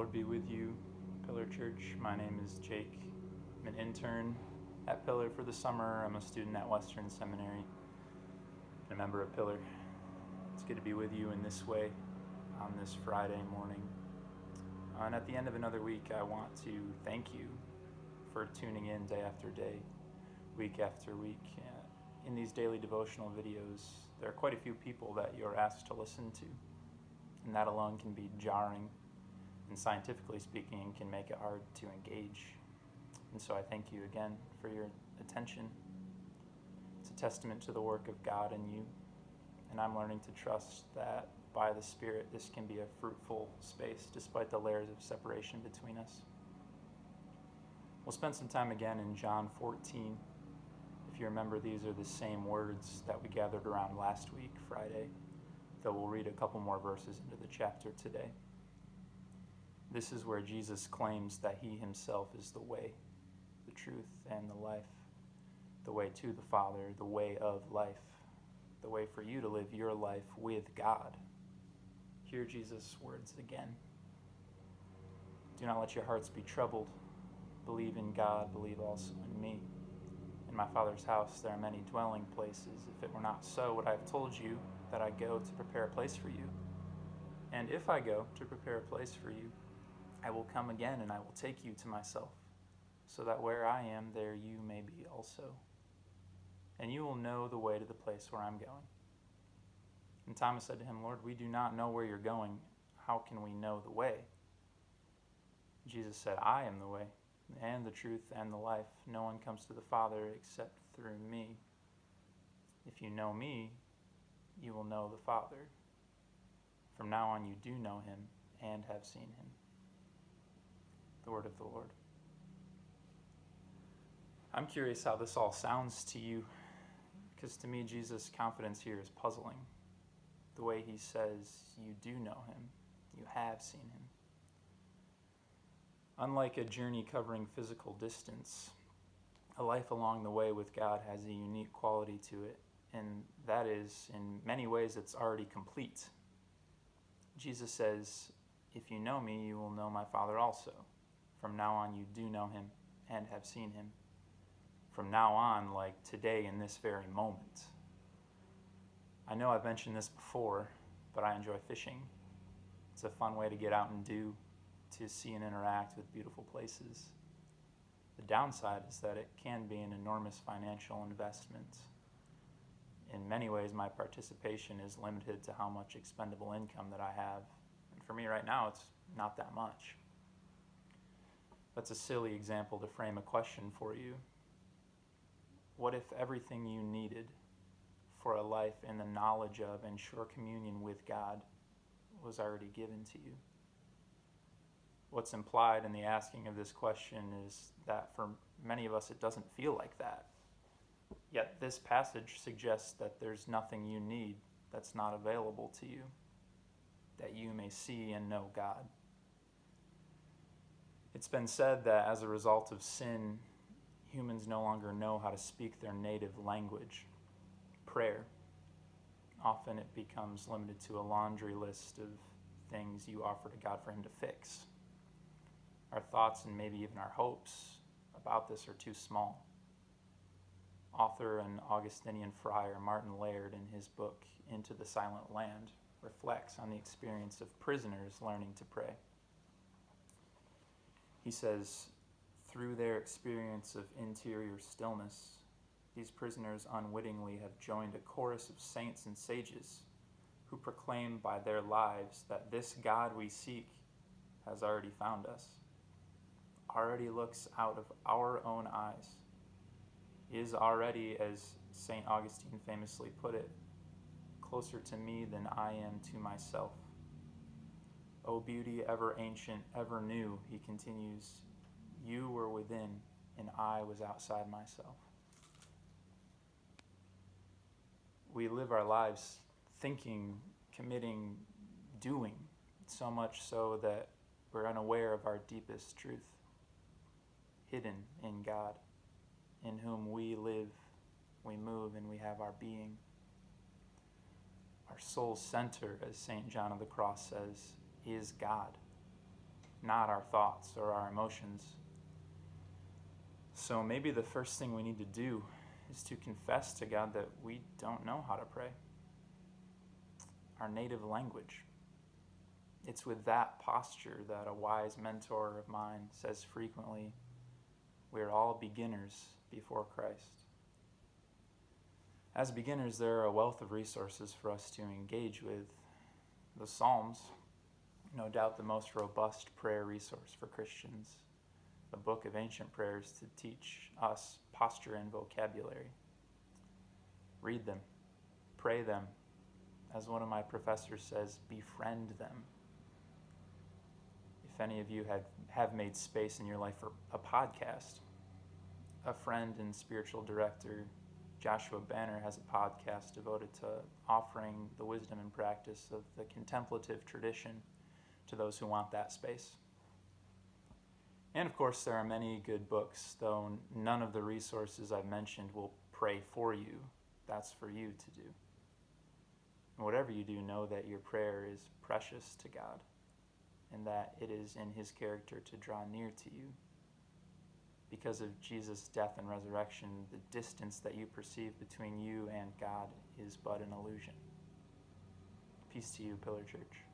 Lord be with you, Pillar Church. My name is Jake. I'm an intern at Pillar for the summer. I'm a student at Western Seminary and a member of Pillar. It's good to be with you in this way on this Friday morning. And at the end of another week, I want to thank you for tuning in day after day, week after week. In these daily devotional videos, there are quite a few people that you're asked to listen to, and that alone can be jarring, and scientifically speaking, can make it hard to engage. And so I thank you again for your attention. It's a testament to the work of God in you, and I'm learning to trust that by the Spirit, this can be a fruitful space despite the layers of separation between us. We'll spend some time again in John 14. If you remember, these are the same words that we gathered around last week, Friday, though we'll read a couple more verses into the chapter today. This is where Jesus claims that he himself is the way, the truth, and the life, the way to the Father, the way of life, the way for you to live your life with God. Hear Jesus' words again. Do not let your hearts be troubled. Believe in God, believe also in me. In my Father's house there are many dwelling places. If it were not so, would I have told you that I go to prepare a place for you? And if I go to prepare a place for you, I will come again and I will take you to myself, so that where I am, there you may be also. And you will know the way to the place where I'm going. And Thomas said to him, Lord, we do not know where you're going. How can we know the way? Jesus said, I am the way, and the truth, and the life. No one comes to the Father except through me. If you know me, you will know the Father. From now on you do know him and have seen him. The word of the Lord. I'm curious how this all sounds to you, because to me Jesus' confidence here is puzzling. The way he says, you do know him, you have seen him. Unlike a journey covering physical distance, a life along the way with God has a unique quality to it, and that is, in many ways, it's already complete. Jesus says, if you know me, you will know my Father also. From now on, you do know him and have seen him. From now on, like today in this very moment. I know I've mentioned this before, but I enjoy fishing. It's a fun way to get out and do, to see and interact with beautiful places. The downside is that it can be an enormous financial investment. In many ways, my participation is limited to how much expendable income that I have. And for me right now, it's not that much. That's a silly example to frame a question for you. What if everything you needed for a life in the knowledge of and sure communion with God was already given to you? What's implied in the asking of this question is that for many of us it doesn't feel like that. Yet this passage suggests that there's nothing you need that's not available to you, that you may see and know God. It's been said that as a result of sin, humans no longer know how to speak their native language, prayer. Often it becomes limited to a laundry list of things you offer to God for him to fix. Our thoughts and maybe even our hopes about this are too small. Author and Augustinian friar Martin Laird, in his book Into the Silent Land, reflects on the experience of prisoners learning to pray. He says, through their experience of interior stillness, these prisoners unwittingly have joined a chorus of saints and sages who proclaim by their lives that this God we seek has already found us, already looks out of our own eyes, is already, as St. Augustine famously put it, closer to me than I am to myself. O beauty ever ancient, ever new, he continues, you were within and I was outside myself. We live our lives thinking, committing, doing, so much so that we're unaware of our deepest truth, hidden in God, in whom we live, we move, and we have our being. Our soul's center, as St. John of the Cross says, is God. not our thoughts or our emotions. So maybe the first thing we need to do is to confess to God that we don't know how to pray. Our native language. It's with that posture that a wise mentor of mine says frequently, we're all beginners before Christ. As beginners, there are a wealth of resources for us to engage with. The Psalms, no doubt the most robust prayer resource for Christians. A book of ancient prayers to teach us posture and vocabulary. Read them, pray them. As one of my professors says, befriend them. If any of you have made space in your life for a podcast, a friend and spiritual director, Joshua Banner, has a podcast devoted to offering the wisdom and practice of the contemplative tradition to those who want that space. And of course, there are many good books, though none of the resources I've mentioned will pray for you. That's for you to do. And whatever you do, know that your prayer is precious to God and that it is in his character to draw near to you. Because of Jesus' death and resurrection, the distance that you perceive between you and God is but an illusion. Peace to you, Pillar Church.